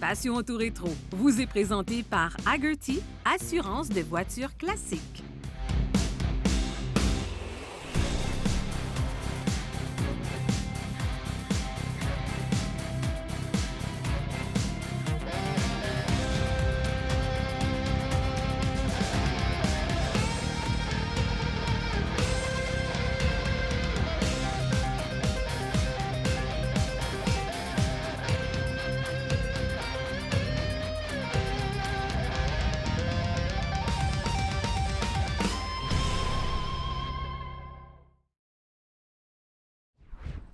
Passion Auto Rétro vous est présenté par Hagerty, assurance de voitures classiques.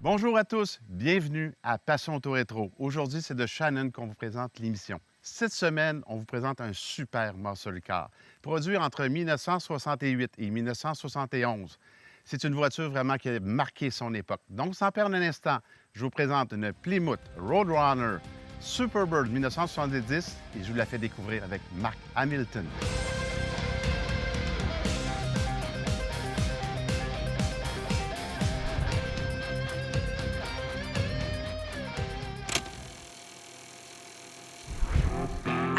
Bonjour à tous, bienvenue à Passion Auto Rétro. Aujourd'hui, c'est de Shannon qu'on vous présente l'émission. Cette semaine, on vous présente un super muscle car, produit entre 1968 et 1971. C'est une voiture vraiment qui a marqué son époque. Donc, sans perdre un instant, je vous présente une Plymouth Roadrunner Superbird 1970 et je vous la fais découvrir avec Mark Hamilton.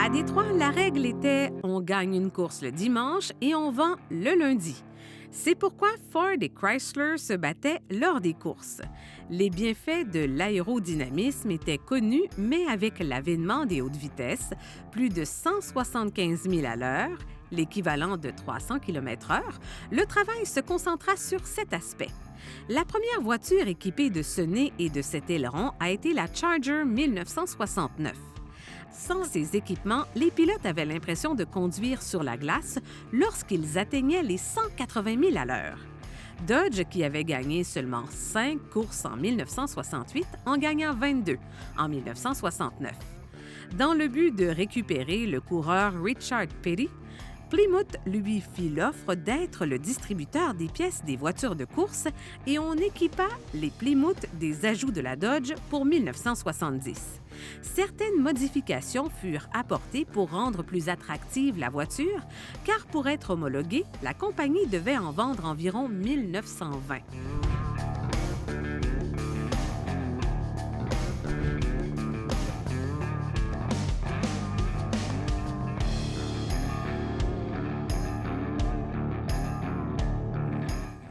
À Détroit, la règle était on gagne une course le dimanche et on vend le lundi. C'est pourquoi Ford et Chrysler se battaient lors des courses. Les bienfaits de l'aérodynamisme étaient connus, mais avec l'avènement des hautes vitesses, plus de 175 000 à l'heure, l'équivalent de 300 km/h, le travail se concentra sur cet aspect. La première voiture équipée de ce nez et de cet aileron a été la Charger 1969. Sans ces équipements, les pilotes avaient l'impression de conduire sur la glace lorsqu'ils atteignaient les 180 000 à l'heure. Dodge, qui avait gagné seulement 5 courses en 1968, en gagna 22 en 1969. Dans le but de récupérer le coureur Richard Petty, Plymouth lui fit l'offre d'être le distributeur des pièces des voitures de course et on équipa les Plymouth des ajouts de la Dodge pour 1970. Certaines modifications furent apportées pour rendre plus attractive la voiture, car pour être homologuée, la compagnie devait en vendre environ 1920.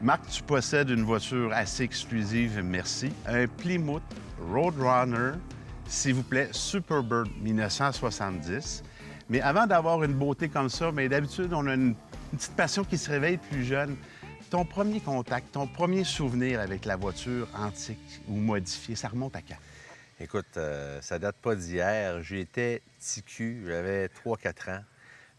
Marc, tu possèdes une voiture assez exclusive, merci. Un Plymouth Roadrunner, s'il vous plaît, Superbird 1970. Mais avant d'avoir une beauté comme ça, mais d'habitude, on a une petite passion qui se réveille plus jeune. Ton premier contact, ton premier souvenir avec la voiture antique ou modifiée, ça remonte à quand? Écoute, ça date pas d'hier. J'étais petit cul, j'avais 3-4 ans.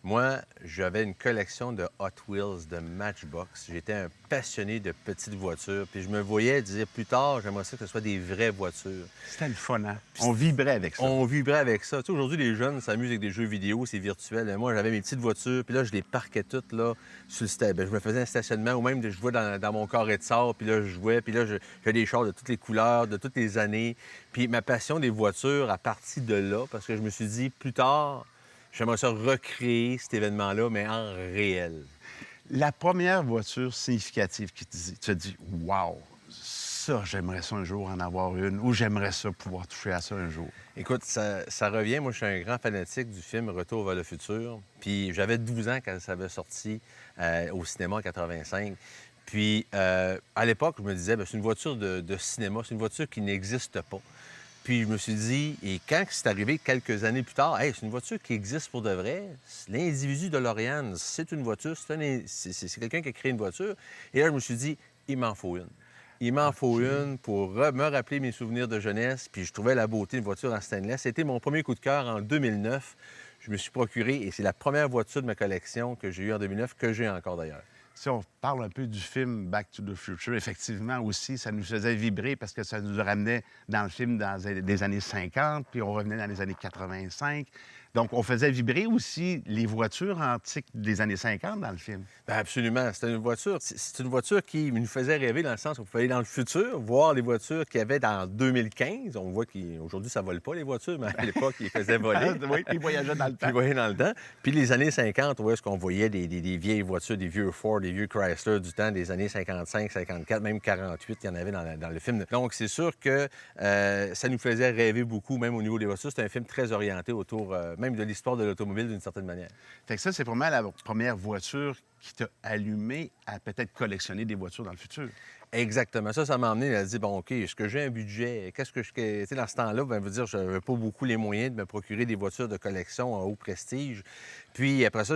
Moi, j'avais une collection de Hot Wheels, de Matchbox. J'étais un passionné de petites voitures. Puis je me voyais dire plus tard, j'aimerais ça que ce soit des vraies voitures. C'était le fun, hein? On vibrait avec ça. On vibrait avec ça. Tu sais, aujourd'hui, les jeunes s'amusent avec des jeux vidéo, c'est virtuel. Mais moi, j'avais mes petites voitures, puis là, je les parquais toutes là, sur le stade. Je me faisais un stationnement, ou même je jouais dans mon carré de sable, puis là, je jouais. Puis là, j'avais des chars de toutes les couleurs, de toutes les années. Puis ma passion des voitures a parti de là, parce que je me suis dit, plus tard, j'aimerais ça recréer cet événement-là, mais en réel. La première voiture significative qui tu te dis « Wow, ça, j'aimerais ça un jour en avoir une » ou « J'aimerais ça pouvoir toucher à ça un jour ». Écoute, ça revient. Moi, je suis un grand fanatique du film Retour vers le futur. Puis j'avais 12 ans quand ça avait sorti au cinéma en 85. Puis à l'époque, je me disais, bien, c'est une voiture de cinéma, c'est une voiture qui n'existe pas. Puis je me suis dit, et quand c'est arrivé quelques années plus tard, hey, c'est une voiture qui existe pour de vrai. L'individu DeLorean, c'est une voiture, c'est quelqu'un qui a créé une voiture. Et là, je me suis dit, il m'en faut une. Il m'en faut une pour me rappeler mes souvenirs de jeunesse. Puis je trouvais la beauté d'une voiture en stainless. C'était mon premier coup de cœur en 2009. Je me suis procuré, et c'est la première voiture de ma collection que j'ai eue en 2009, que j'ai encore d'ailleurs. Si on parle un peu du film Back to the Future, effectivement aussi, ça nous faisait vibrer parce que ça nous ramenait dans le film dans les années 50, puis on revenait dans les années 85. Donc, on faisait vibrer aussi les voitures antiques des années 50 dans le film. Bien, absolument. C'est une voiture qui nous faisait rêver dans le sens où on pouvait aller dans le futur, voir les voitures qu'il y avait dans 2015. On voit qu'aujourd'hui, ça ne vole pas, les voitures, mais à l'époque, ils faisaient voler. Oui, ils voyageaient dans le temps. Ils voyaient dans le temps. Puis les années 50, où est-ce qu'on voyait des vieilles voitures, des vieux Ford, des vieux Chrysler du temps des années 55, 54, même 48, il y en avait dans le film. Donc, c'est sûr que ça nous faisait rêver beaucoup, même au niveau des voitures. C'est un film très orienté autour même de l'histoire de l'automobile d'une certaine manière. Fait que ça, c'est vraiment la première voiture qui t'a allumé à peut-être collectionner des voitures dans le futur. Exactement. Ça m'a amené à dire, bon, OK, est-ce que j'ai un budget? Qu'est-ce que je... Tu sais, dans ce temps-là, ben, veut dire, je n'avais pas beaucoup les moyens de me procurer des voitures de collection en haut prestige. Puis après ça,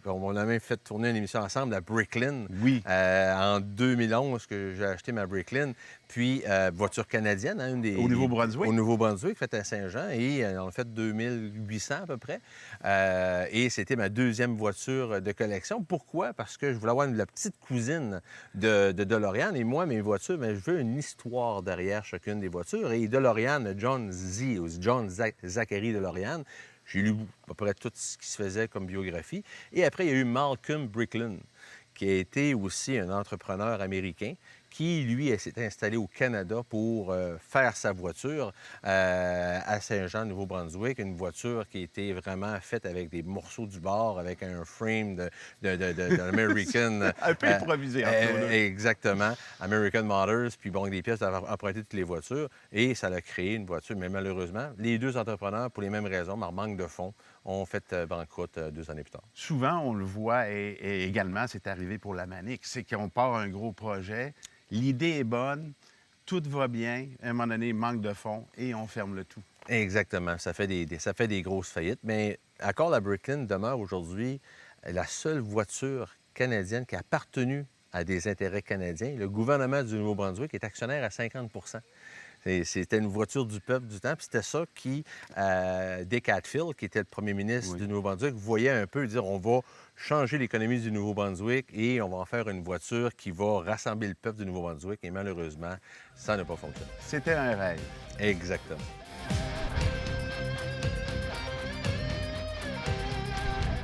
on a même fait tourner une émission ensemble à Bricklin. Oui. En 2011, que j'ai acheté ma Bricklin. Puis, voiture canadienne, hein, Au Nouveau-Brunswick. Au Nouveau-Brunswick, faite à Saint-Jean. Et on a fait 2800 à peu près. Et c'était ma deuxième voiture de collection. Pourquoi? Parce que je voulais avoir la petite cousine de DeLorean. Et moi, mes voitures, mais je veux une histoire derrière chacune des voitures. Et DeLorean, John Zachary DeLorean, j'ai lu à peu près tout ce qui se faisait comme biographie. Et après, il y a eu Malcolm Bricklin, qui a été aussi un entrepreneur américain qui, lui, s'est installé au Canada pour faire sa voiture à Saint-Jean, Nouveau-Brunswick. Une voiture qui était vraiment faite avec des morceaux du bord, avec un frame d'American... Un peu improvisé, entre nous. Exactement. American Motors, puis bon, des pièces d'avoir emprunté toutes les voitures. Et ça a créé une voiture. Mais malheureusement, les deux entrepreneurs, pour les mêmes raisons, par manque de fonds, ont fait banqueroute 2 années plus tard. Souvent, on le voit, et également, c'est arrivé pour la Manic, c'est qu'on part un gros projet, l'idée est bonne, tout va bien, à un moment donné, manque de fonds, et on ferme le tout. Exactement. Ça fait des grosses faillites. Mais encore, la Bricklin demeure aujourd'hui la seule voiture canadienne qui a appartenu à des intérêts canadiens. Le gouvernement du Nouveau-Brunswick est actionnaire à 50 C'était une voiture du peuple du temps. Puis c'était ça qui, Dick Hatfield, qui était le premier ministre du Nouveau-Brunswick, voyait un peu dire on va changer l'économie du Nouveau-Brunswick et on va en faire une voiture qui va rassembler le peuple du Nouveau-Brunswick. Et malheureusement, ça n'a pas fonctionné. C'était un rêve. Exactement.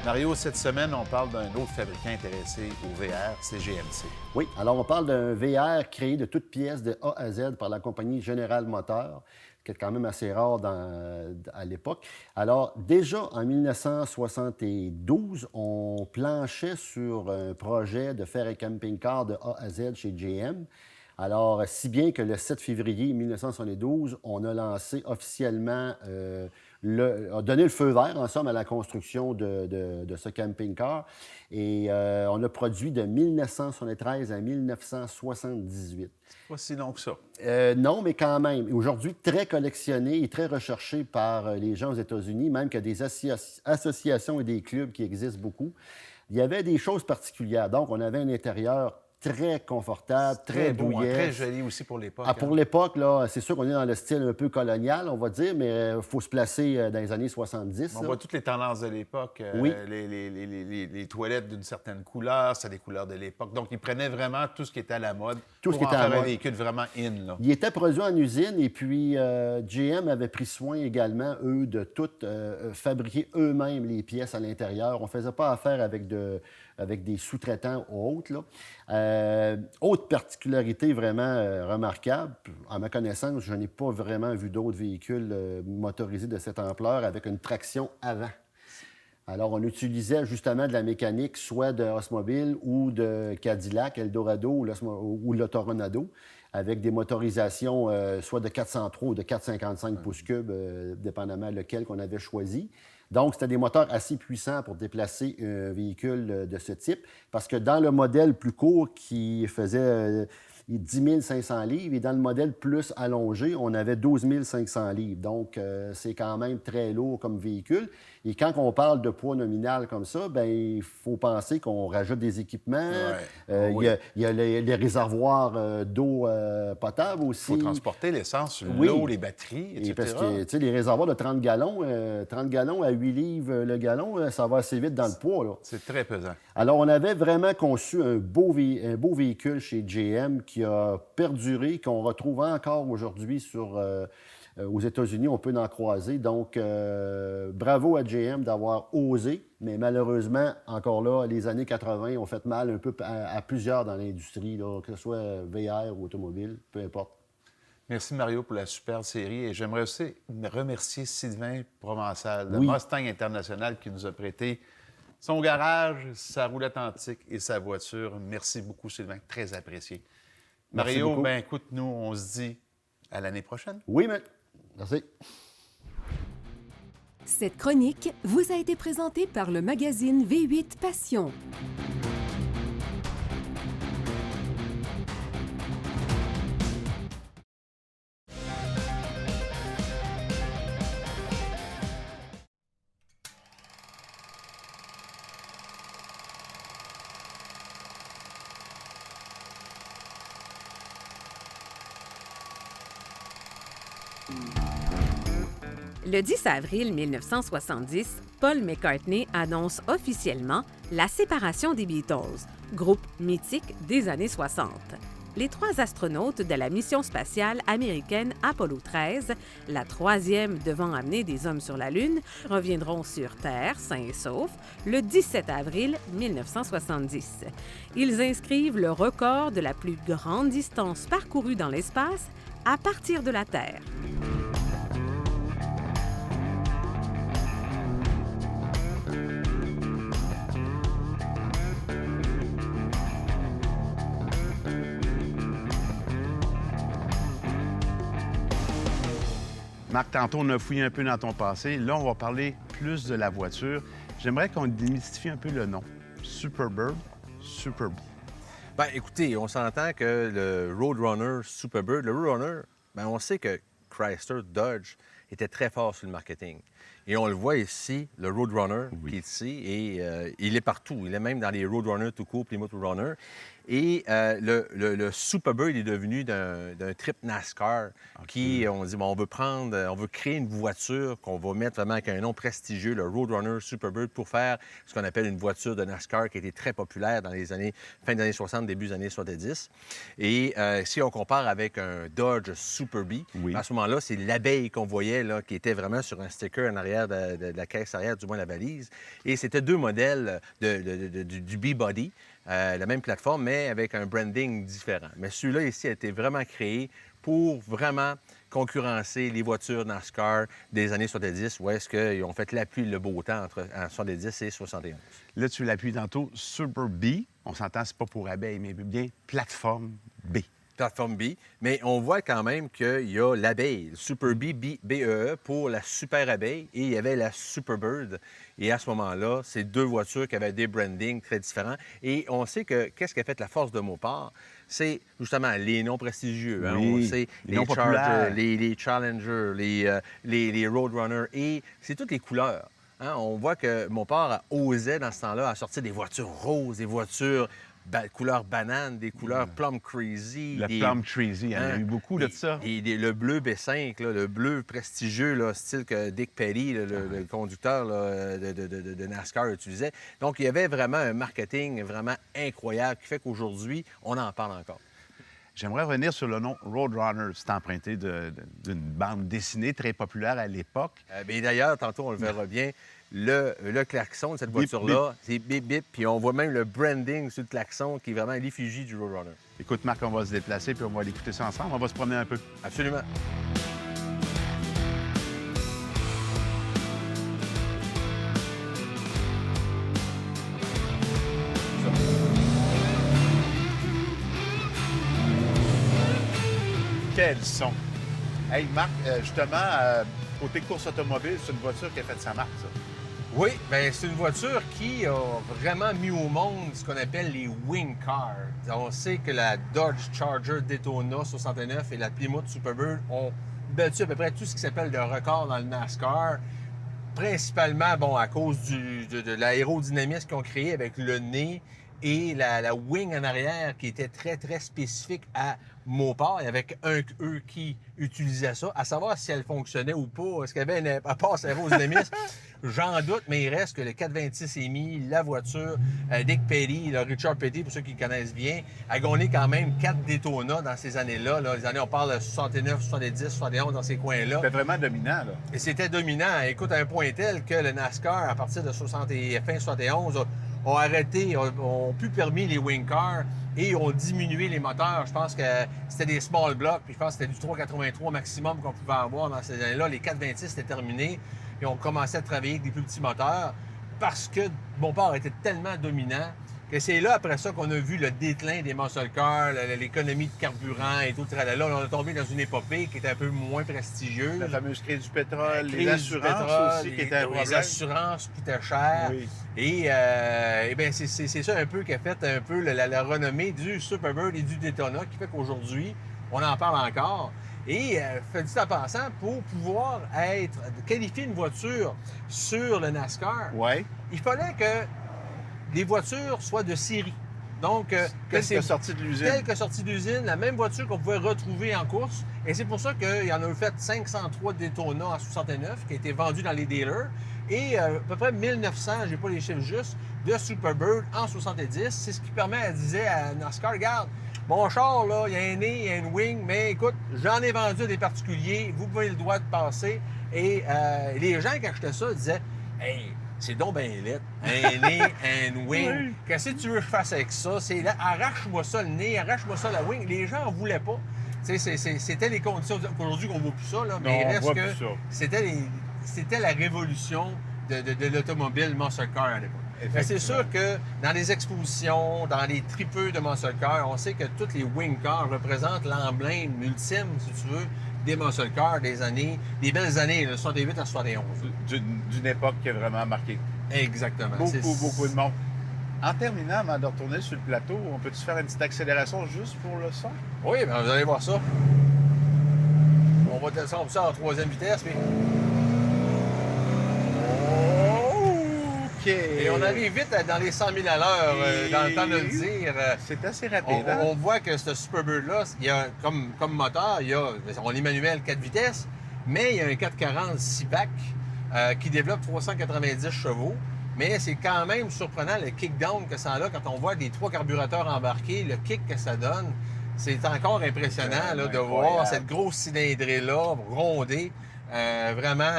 Mario, cette semaine, on parle d'un autre fabricant intéressé au VR, c'est GMC. Oui, alors on parle d'un VR créé de toutes pièces de A à Z par la compagnie General Motors, qui est quand même assez rare à l'époque. Alors, déjà en 1972, on planchait sur un projet de faire un camping-car de A à Z chez GM. Alors, si bien que le 7 février 1972, on a lancé officiellement, a donné le feu vert, en somme, à la construction de ce camping-car. Et on a produit de 1973 à 1978. C'est pas si long que ça. Non, mais quand même. Aujourd'hui, très collectionné et très recherché par les gens aux États-Unis, même qu'il y a des associations et des clubs qui existent beaucoup. Il y avait des choses particulières. Donc, on avait un intérieur très confortable, très beau, douillet. très joli aussi pour l'époque. Pour l'époque, là, c'est sûr qu'on est dans le style un peu colonial, on va dire, mais il faut se placer dans les années 70. On voit toutes les tendances de l'époque. Oui. Les toilettes d'une certaine couleur, c'est des couleurs de l'époque. Donc, ils prenaient vraiment tout ce qui était à la mode Tout ce qui pour était en à faire la un mode. véhicule vraiment in. Là. Il était produit en usine et puis GM avait pris soin également, eux, de tout fabriquer eux-mêmes les pièces à l'intérieur. On ne faisait pas affaire avec des sous-traitants ou autres. Autre particularité vraiment remarquable, à ma connaissance, je n'ai pas vraiment vu d'autres véhicules motorisés de cette ampleur avec une traction avant. Alors, on utilisait justement de la mécanique, soit de Oldsmobile ou de Cadillac, Eldorado ou le Toronado, avec des motorisations soit de 403 ou de 455 pouces cubes, dépendamment lequel qu'on avait choisi. Donc, c'était des moteurs assez puissants pour déplacer un véhicule de ce type, parce que dans le modèle plus court qui faisait 10 500 livres, et dans le modèle plus allongé, on avait 12 500 livres. Donc, c'est quand même très lourd comme véhicule. Et quand on parle de poids nominal comme ça, bien, il faut penser qu'on rajoute des équipements. Oui. Il y a les réservoirs d'eau potable aussi. Il faut transporter l'essence, Oui. l'eau, les batteries, etc. Et parce que, tu sais, les réservoirs de 30 gallons à 8 livres le gallon, ça va assez vite dans le poids, là. C'est très pesant. Alors, on avait vraiment conçu un beau véhicule chez GM qui a perduré, qu'on retrouve encore aujourd'hui sur aux États-Unis, on peut en croiser. Donc, bravo à GM d'avoir osé, mais malheureusement, encore là, les années 80 ont fait mal un peu à plusieurs dans l'industrie, là, que ce soit VR ou automobile, peu importe. Merci Mario pour la superbe série et j'aimerais aussi remercier Sylvain Provençal de Oui. Mustang International qui nous a prêté son garage, sa roulette antique et sa voiture. Merci beaucoup Sylvain, très apprécié. Merci Mario, beaucoup. ben écoute, nous on se dit à l'année prochaine. Oui, mais merci. Cette chronique vous a été présentée par le magazine V8 Passion. Le 10 avril 1970, Paul McCartney annonce officiellement la séparation des Beatles, groupe mythique des années 60. Les 3 astronautes de la mission spatiale américaine Apollo 13, la 3e devant amener des hommes sur la Lune, reviendront sur Terre, sains et saufs, le 17 avril 1970. Ils inscrivent le record de la plus grande distance parcourue dans l'espace à partir de la Terre. Marc, tantôt, on a fouillé un peu dans ton passé. Là, on va parler plus de la voiture. J'aimerais qu'on démystifie un peu le nom. Superbird, Superbee. Bien, écoutez, on s'entend que le Roadrunner Superbird, le Roadrunner, bien, on sait que Chrysler, Dodge était très fort sur le marketing. Et on le voit ici, le Roadrunner qui est ici, et il est partout. Il est même dans les Roadrunners tout court, Plymouth Roadrunner. Et le Superbird il est devenu d'un trip NASCAR qui, on dit, bon, on veut créer une voiture qu'on va mettre vraiment avec un nom prestigieux, le Roadrunner Superbird, pour faire ce qu'on appelle une voiture de NASCAR qui a été très populaire dans les années, fin des années 60, début des années 70. Et si on compare avec un Dodge Superbee, à ce moment-là, c'est l'abeille qu'on voyait, là, qui était vraiment sur un sticker en arrière de la caisse arrière, du moins la valise. Et c'était 2 modèles du B-Body. La même plateforme, mais avec un branding différent. Mais celui-là ici a été vraiment créé pour vraiment concurrencer les voitures NASCAR des années 70, où est-ce qu'ils ont fait la pluie et le beau temps entre 70 et 71. Là, tu l'appuies tantôt, Superbee. On s'entend, c'est pas pour abeille, mais bien plateforme B. Plateforme B, mais on voit quand même qu'il y a l'abeille, le Superbee, B-E-E, pour la super abeille, et il y avait la Superbird. Et à ce moment-là, c'est 2 voitures qui avaient des brandings très différents. Et on sait que qu'est-ce qui a fait la force de Mopar? C'est justement les noms prestigieux. Hein? On sait les noms Charger, populaires. les Challenger, les Roadrunner, et c'est toutes les couleurs. Hein? On voit que Mopar osait dans ce temps-là à sortir des voitures roses, des voitures couleur banane, des couleurs plum crazy. Le Plum Crazy, il y en a eu beaucoup de ça. Et le bleu B5, là, le bleu prestigieux, là, style que Dick Petty, le conducteur là, de NASCAR, utilisait. Donc, il y avait vraiment un marketing vraiment incroyable qui fait qu'aujourd'hui, on en parle encore. J'aimerais revenir sur le nom Roadrunner. C'est emprunté d'une bande dessinée très populaire à l'époque. Mais d'ailleurs, tantôt, on le verra bien, le klaxon de cette voiture-là, c'est bip bip, puis on voit même le branding sur le klaxon qui est vraiment l'effigie du Roadrunner. Écoute, Marc, on va se déplacer puis on va aller écouter ça ensemble. On va se promener un peu. Absolument. Quel son! Hey, Marc, justement, côté course automobile, c'est une voiture qui a fait sa marque, ça. Oui, bien, c'est une voiture qui a vraiment mis au monde ce qu'on appelle les wing cars. On sait que la Dodge Charger Daytona 69 et la Plymouth Superbird ont battu à peu près tout ce qui s'appelle le record dans le NASCAR, principalement, bon, à cause de l'aérodynamisme qu'ils ont créé avec le nez et la wing en arrière qui était très, très spécifique à Mopar. Il y avait eux qui utilisaient ça. À savoir si elle fonctionnait ou pas, est-ce qu'il y avait un passe à Rose Demis? J'en doute, mais il reste que le 426 EMI, la voiture, Dick Petty, Richard Petty, pour ceux qui le connaissent bien, a gagné quand même 4 Daytona dans ces années-là. Là. Les années, on parle de 69, 70, 71, dans ces coins-là. C'était vraiment dominant, là. Et c'était dominant. Écoute, à un point tel que le NASCAR, à partir de fin 71, ont arrêté, ont plus permis les wing cars et ont diminué les moteurs. Je pense que c'était des small blocks, puis je pense que c'était du 383 maximum qu'on pouvait avoir dans ces années-là. Les 426, c'était terminé. Et on commençait à travailler avec des plus petits moteurs parce que Mopar était tellement dominant que c'est là, après ça, qu'on a vu le déclin des muscle cars, l'économie de carburant et tout. Là, on est tombé dans une épopée qui était un peu moins prestigieuse. La fameuse crise du pétrole, La les crise du assurances pétrole, aussi, qui étaient un problème. Les assurances coûtaient cher. Oui. Et bien, c'est ça un peu qui a fait un peu la renommée du Superbird et du Daytona, qui fait qu'aujourd'hui, on en parle encore. Et fait dit en passant, pour pouvoir qualifier une voiture sur le NASCAR, Ouais. il fallait que les voitures soient de série. Donc, Telle que sortie de l'usine. Telle que sortie d'usine, la même voiture qu'on pouvait retrouver en course. Et c'est pour ça qu'il y en a eu fait 503 Daytona en 69 qui a été vendus dans les dealers. Et à peu près 1900, j'ai pas les chiffres justes, de Superbird en 70. C'est ce qui permet, elle disait à NASCAR, regarde, mon char, là, il y a un nez, il y a une wing, mais écoute, j'en ai vendu à des particuliers, vous pouvez le droit de passer. Et les gens qui achetaient ça disaient, hey, c'est donc bien laid. Un nez, un wing. Oui. Qu'est-ce que tu veux que je fasse avec ça? C'est là, arrache-moi ça le nez, arrache-moi ça la wing. Les gens n'en voulaient pas. C'était les conditions. Aujourd'hui, qu'on ne voit plus ça, là, mais non, il reste on que plus ça. c'était la révolution de l'automobile muscle car à l'époque. C'est sûr que dans les expositions, dans les tripeux de muscle car, on sait que toutes les wing cars représentent l'emblème ultime, si tu veux, des muscle cars des belles années, de 68 à 71. D'une époque qui a vraiment marqué. Exactement. Beaucoup de monde. En terminant, avant de retourner sur le plateau, on peut-tu faire une petite accélération juste pour le son? Oui, bien, vous allez voir ça. On va descendre ça en 3e vitesse, puis... OK! Et on arrive vite dans les 100 000 à l'heure, dans le temps de le dire. C'est assez rapide, hein? On voit que ce Superbird-là, il y a comme moteur, on est manuel 4 vitesses, mais il y a un 440 6-pack qui développe 390 chevaux. Mais c'est quand même surprenant le kick-down que ça a là quand on voit des 3 carburateurs embarqués, le kick que ça donne. C'est encore impressionnant là, de voir cette grosse cylindrée-là rondée. Vraiment,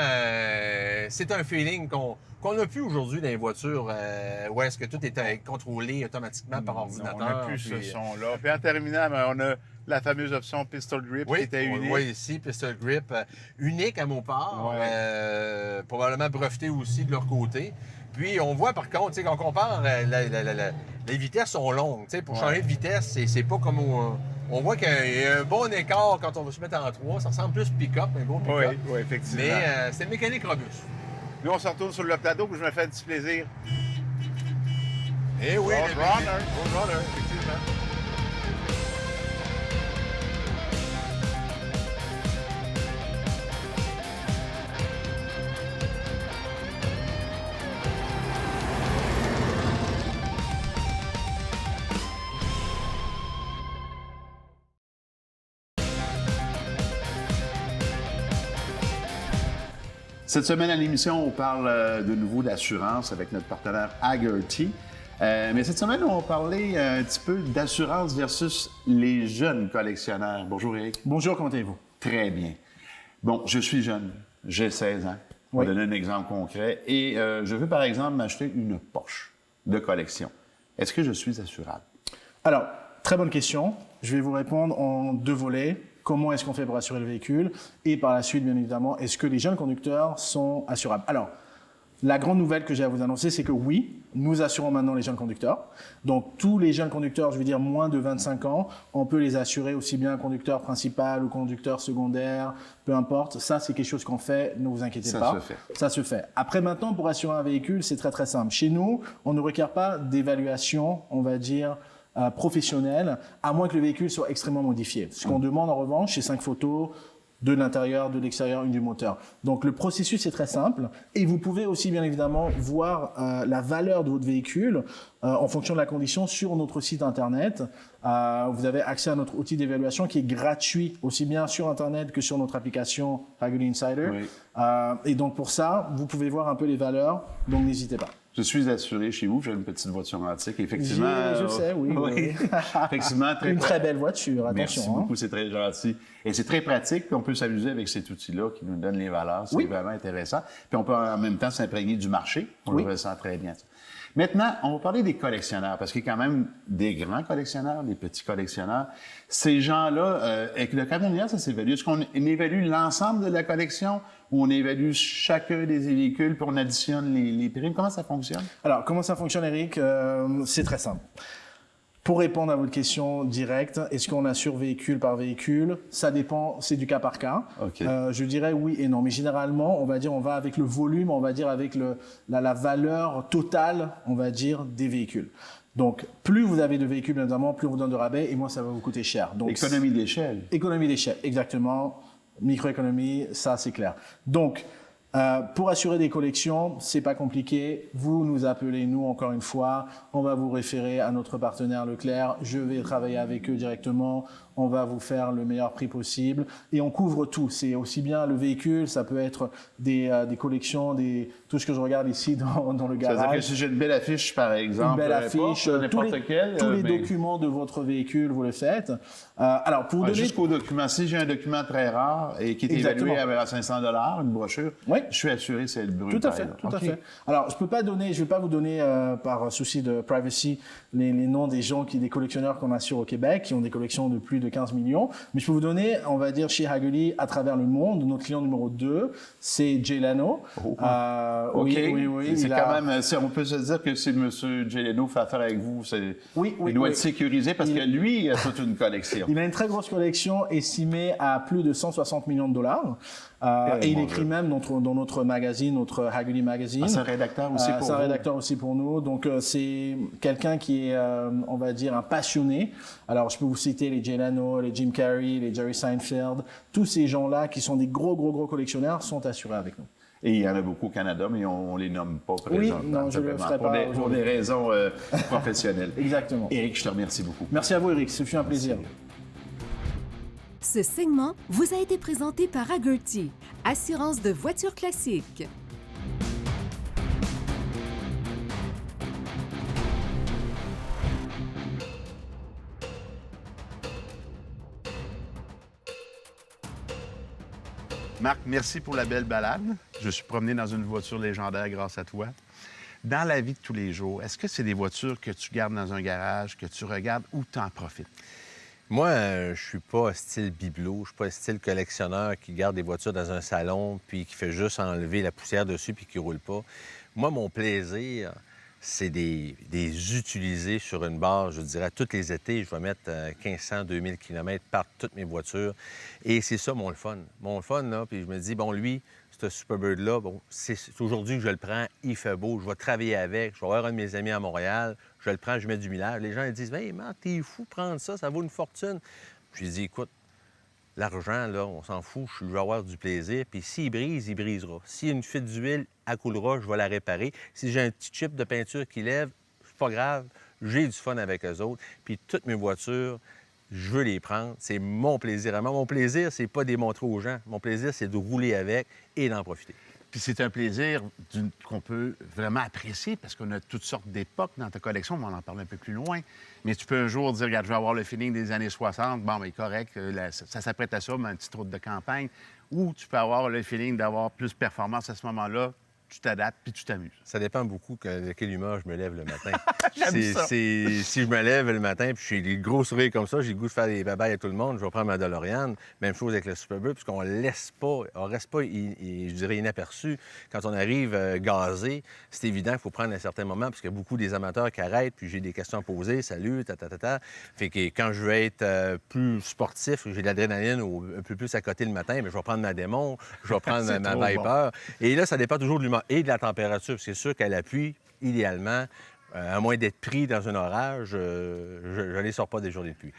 c'est un feeling qu'on n'a plus aujourd'hui dans les voitures où est-ce que tout est contrôlé automatiquement par ordinateur. On n'a plus ce son-là. Puis en terminant, on a la fameuse option Pistol Grip qui était unique. On le voit ici, Pistol Grip, unique à Mopar, probablement breveté aussi de leur côté. Puis on voit par contre, quand on compare, les vitesses sont longues. Pour changer de vitesse, c'est pas comme... On voit qu'il y a un bon écart quand on va se mettre en 3. Ça ressemble plus pick-up, un gros pick-up. Oui, effectivement. Mais c'est une mécanique robuste. Nous, on se retourne sur le plateau, puis je me fais un petit plaisir. Eh oui, Roadrunner, effectivement. Cette semaine à l'émission, on parle de nouveau d'assurance avec notre partenaire Hagerty. Mais cette semaine, on va parler un petit peu d'assurance versus les jeunes collectionneurs. Bonjour Eric. Bonjour, comment allez-vous? Très bien. Bon, je suis jeune, j'ai 16 ans. On va donner un exemple concret. Et je veux par exemple m'acheter une Porsche de collection. Est-ce que je suis assurable? Alors, très bonne question. Je vais vous répondre en 2 volets. Comment est-ce qu'on fait pour assurer le véhicule? Et par la suite, bien évidemment, est-ce que les jeunes conducteurs sont assurables? Alors, la grande nouvelle que j'ai à vous annoncer, c'est que oui, nous assurons maintenant les jeunes conducteurs. Donc, tous les jeunes conducteurs, je veux dire moins de 25 ans, on peut les assurer aussi bien conducteur principal ou conducteur secondaire, peu importe. Ça, c'est quelque chose qu'on fait, ne vous inquiétez pas. Ça se fait. Ça se fait. Après, maintenant, pour assurer un véhicule, c'est très, très simple. Chez nous, on ne requiert pas d'évaluation, on va dire, professionnel, à moins que le véhicule soit extrêmement modifié. Ce qu'on demande en revanche, c'est 5 photos, de l'intérieur, de l'extérieur et du moteur. Donc le processus est très simple et vous pouvez aussi bien évidemment voir la valeur de votre véhicule en fonction de la condition sur notre site internet. Vous avez accès à notre outil d'évaluation qui est gratuit aussi bien sur internet que sur notre application Hagerty Insider. Oui. Et donc pour ça, vous pouvez voir un peu les valeurs, donc n'hésitez pas. Je suis assuré chez vous, j'ai une petite voiture antique. Effectivement. Je sais, oui. Effectivement, Une très belle voiture, attention. Merci beaucoup, c'est très gentil. Et c'est très pratique, puis on peut s'amuser avec cet outil-là qui nous donne les valeurs. C'est vraiment intéressant. Puis on peut en même temps s'imprégner du marché. On le ressent très bien. Maintenant, on va parler des collectionneurs, parce qu'il y a quand même des grands collectionneurs, des petits collectionneurs. Ces gens-là, avec le camionneur, ça s'évalue. Est-ce qu'on évalue l'ensemble de la collection ou on évalue chacun des véhicules puis on additionne les primes? Comment ça fonctionne? Alors, comment ça fonctionne, Eric? C'est très simple. Pour répondre à votre question directe, est-ce qu'on assure véhicule par véhicule? Ça dépend, c'est du cas par cas. Okay. Je dirais oui et non, mais généralement, on va avec le volume, on va dire avec la valeur totale, on va dire, des véhicules. Donc, plus vous avez de véhicules, notamment, plus on vous donne de rabais et moins ça va vous coûter cher. Donc, économie d'échelle. Économie d'échelle, exactement. Microéconomie, ça c'est clair. Donc, pour assurer des collections, c'est pas compliqué. Vous nous appelez, nous, encore une fois. On va vous référer à notre partenaire Leclerc. Je vais travailler avec eux directement. On va vous faire le meilleur prix possible. Et on couvre tout. C'est aussi bien le véhicule, ça peut être des collections, tout ce que je regarde ici dans le garage. C'est-à-dire que si j'ai une belle affiche, par exemple, une belle affiche, tous les mais... documents de votre véhicule, vous le faites. Alors, pour donner... Jusqu'au document. Si j'ai un document très rare et qui est évalué à 500 $, une brochure, je suis assuré c'est le brut. Tout à fait, tout à fait. Alors, je vais pas vous donner, par souci de privacy, les noms des collectionneurs qu'on assure au Québec, qui ont des collections de plus de 15 millions. Mais je peux vous donner, on va dire, chez Hagerty, à travers le monde, notre client numéro 2, c'est Jay Leno. Oui. C'est quand même, on peut se dire que si M. Jay Leno fait affaire avec vous, il doit être sécurisé parce que lui, il a toute une collection. Il a une très grosse collection estimée à plus de 160 millions de dollars. Et il écrit même dans notre magazine, notre Hagerty Magazine. C'est un rédacteur aussi pour vous. C'est un rédacteur aussi pour nous. Donc, c'est quelqu'un qui est, on va dire, un passionné. Alors, je peux vous citer les Jay Leno, les Jim Carrey, les Jerry Seinfeld. Tous ces gens-là qui sont des gros collectionneurs sont assurés avec nous. Et il y en a beaucoup au Canada, mais on les nomme pas présentement. Oui, non, je ne le ferai pas pour des raisons professionnelles. Exactement. Éric, je te remercie beaucoup. Merci à vous, Éric. Ce fut un plaisir. Ce segment vous a été présenté par Hagerty, assurance de voitures classiques. Marc, merci pour la belle balade. Je suis promené dans une voiture légendaire grâce à toi. Dans la vie de tous les jours, est-ce que c'est des voitures que tu gardes dans un garage, que tu regardes ou tu en profites? Moi, je suis pas style bibelot, je suis pas style collectionneur qui garde des voitures dans un salon puis qui fait juste enlever la poussière dessus puis qui roule pas. Moi, mon plaisir, c'est des utiliser sur une base. Je dirais, tous les étés, je vais mettre 1500, 2000 km par toutes mes voitures. Et c'est ça mon fun. Mon fun, là, puis je me dis, bon, lui, ce Superbird-là, bon, c'est aujourd'hui que je le prends, il fait beau, je vais travailler avec, je vais avoir un de mes amis à Montréal, je le prends, je mets du millage. Les gens ils disent, « Hey, man, t'es fou, prendre ça, ça vaut une fortune. » Puis je dis, écoute, l'argent, là, on s'en fout, je vais avoir du plaisir. Puis s'il brise, il brisera. S'il y a une fuite d'huile, elle coulera, je vais la réparer. Si j'ai un petit chip de peinture qui lève, c'est pas grave, j'ai du fun avec eux autres. Puis toutes mes voitures, je veux les prendre. C'est mon plaisir. Vraiment, mon plaisir, c'est pas de les montrer aux gens. Mon plaisir, c'est de rouler avec et d'en profiter. Puis c'est un plaisir qu'on peut vraiment apprécier parce qu'on a toutes sortes d'époques dans ta collection. On va en parler un peu plus loin. Mais tu peux un jour dire, regarde, je vais avoir le feeling des années 60. Bon, bien, correct, ça s'apprête à ça, mais une petite route de campagne. Ou tu peux avoir le feeling d'avoir plus de performance à ce moment-là. Tu t'adaptes puis tu t'amuses. Ça dépend beaucoup de quelle humeur je me lève le matin. Si je me lève le matin puis j'ai des gros sourires comme ça, j'ai le goût de faire des babayes à tout le monde, je vais prendre ma DeLorean. Même chose avec le Superbird, puisqu'on reste pas, je dirais, inaperçu. Quand on arrive gazé, c'est évident qu'il faut prendre un certain moment, parce qu'il y a beaucoup des amateurs qui arrêtent, puis j'ai des questions à poser, salut, Fait que quand je veux être plus sportif, j'ai de l'adrénaline un peu plus à côté le matin, mais je vais prendre ma démon, je vais prendre ma Viper. Bon. Et là, ça dépend toujours de l'humeur et de la température. C'est sûr qu'à la pluie, idéalement, à moins d'être pris dans un orage, je ne les sors pas des journées de pluie.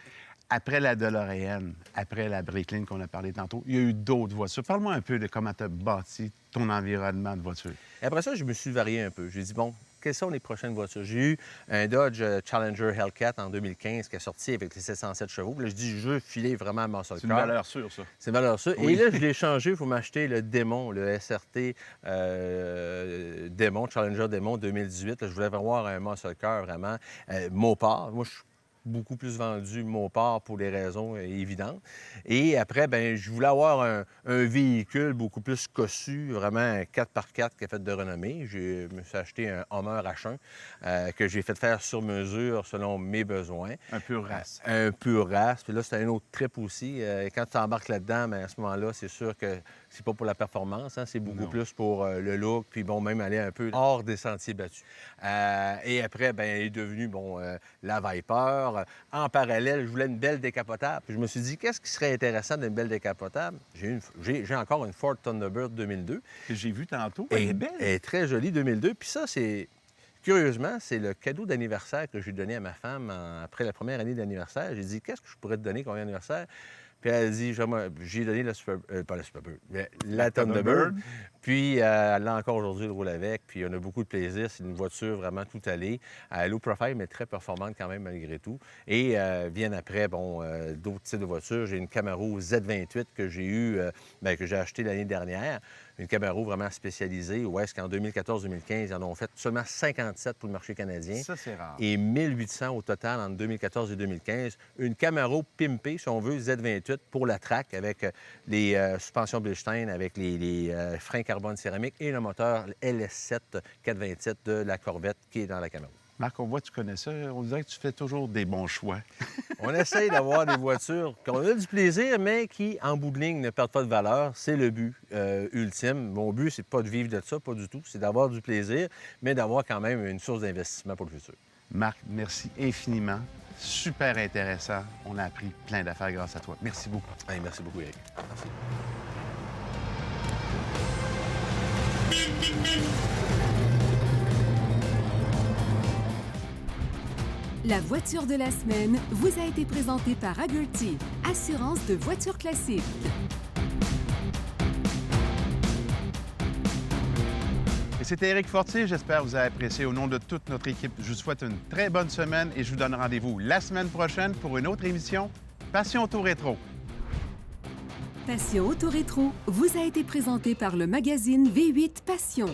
après la DeLorean, après la Breitling qu'on a parlé tantôt, il y a eu d'autres voitures. Parle-moi un peu de comment tu as bâti ton environnement de voiture. Et après ça, je me suis varié un peu. J'ai dit, bon, quelles sont les prochaines voitures? J'ai eu un Dodge Challenger Hellcat en 2015 qui est sorti avec les 707 chevaux. Puis là, je dis, je veux filer vraiment à muscle car. C'est une valeur sûre, ça. C'est une valeur sûre. Oui. Et là, je l'ai changé pour m'acheter le Démon, le SRT Démon, Challenger Démon 2018. Là, je voulais avoir un muscle car vraiment Mopar. Moi, je suis beaucoup plus vendu Mopar pour des raisons évidentes. Et après, bien, je voulais avoir un véhicule beaucoup plus cossu, vraiment un 4x4 qui a fait de renommée. Je me suis acheté un Hummer H1 que j'ai fait faire sur mesure selon mes besoins. Un pur race. Un pur race. Puis là, c'est un autre trip aussi. Quand tu embarques là-dedans, bien, à ce moment-là, c'est sûr que c'est pas pour la performance, hein, c'est beaucoup plus pour le look, puis bon, même aller un peu hors des sentiers battus. Et après, bien, il est devenu, bon, la Viper. En parallèle, je voulais une belle décapotable. Puis je me suis dit, qu'est-ce qui serait intéressant d'une belle décapotable? J'ai encore une Ford Thunderbird 2002. Que j'ai vu tantôt. Elle est belle. Elle est très jolie, 2002. Puis ça, c'est... Curieusement, c'est le cadeau d'anniversaire que j'ai donné à ma femme après la première année d'anniversaire. J'ai dit, qu'est-ce que je pourrais te donner comme anniversaire? Puis elle a dit, j'ai donné pas la Superbird, mais la Thunderbird. Puis elle l'a encore aujourd'hui, elle roule avec. Puis on a beaucoup de plaisir. C'est une voiture vraiment tout allée. Low profile, mais très performante quand même malgré tout. Et viennent après, bon, d'autres types de voitures. J'ai une Camaro Z28 que j'ai eue, que j'ai achetée l'année dernière. Une Camaro vraiment spécialisée, où est-ce qu'en 2014-2015, ils en ont fait seulement 57 pour le marché canadien. Ça, c'est rare. Et 1800 au total entre 2014 et 2015. Une Camaro pimpée, si on veut, Z28 pour la track, avec les suspensions Bilstein, avec les freins carbone céramique et le moteur LS7 427 de la Corvette qui est dans la Camaro. Marc, on voit que tu connais ça. On dirait que tu fais toujours des bons choix. On essaye d'avoir des voitures qu'on a du plaisir, mais qui, en bout de ligne, ne perdent pas de valeur. C'est le but ultime. Mon but, c'est pas de vivre de ça, pas du tout. C'est d'avoir du plaisir, mais d'avoir quand même une source d'investissement pour le futur. Marc, merci infiniment. Super intéressant. On a appris plein d'affaires grâce à toi. Merci beaucoup. Hey, merci beaucoup, Eric. Merci. La voiture de la semaine vous a été présentée par Hagerty, assurance de voitures classiques. Et c'était Éric Fortier. J'espère que vous avez apprécié. Au nom de toute notre équipe, je vous souhaite une très bonne semaine et je vous donne rendez-vous la semaine prochaine pour une autre émission Passion Auto Rétro. Passion Auto Rétro vous a été présentée par le magazine V8 Passion.